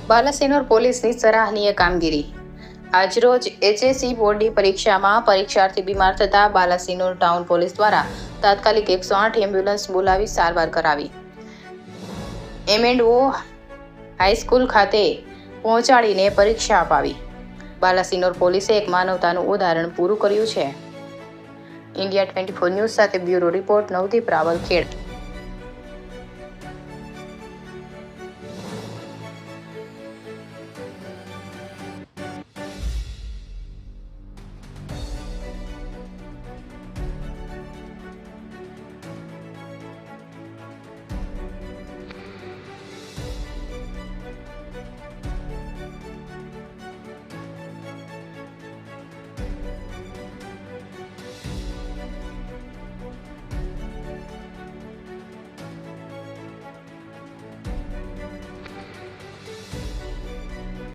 બાલાસિનોર પોલીસની સરાહનીય કામગીરી। આજરોજ HSC બોર્ડની પરીક્ષામાં પરીક્ષાર્થી બીમાર થતા બાલાસિનોર ટાઉન પોલીસ દ્વારા તાત્કાલિક 108 એમ્બ્યુલન્સ બોલાવી સારવાર કરાવી M&O હાઈસ્કૂલ ખાતે પહોંચાડીને પરીક્ષા અપાવી। બાલાસિનોર પોલીસે એક માનવતાનું ઉદાહરણ પૂરું કર્યું છે। India 24 ન્યૂઝ સાથે બ્યુરો રિપોર્ટ નવદીપ રાવલ, ખેડ।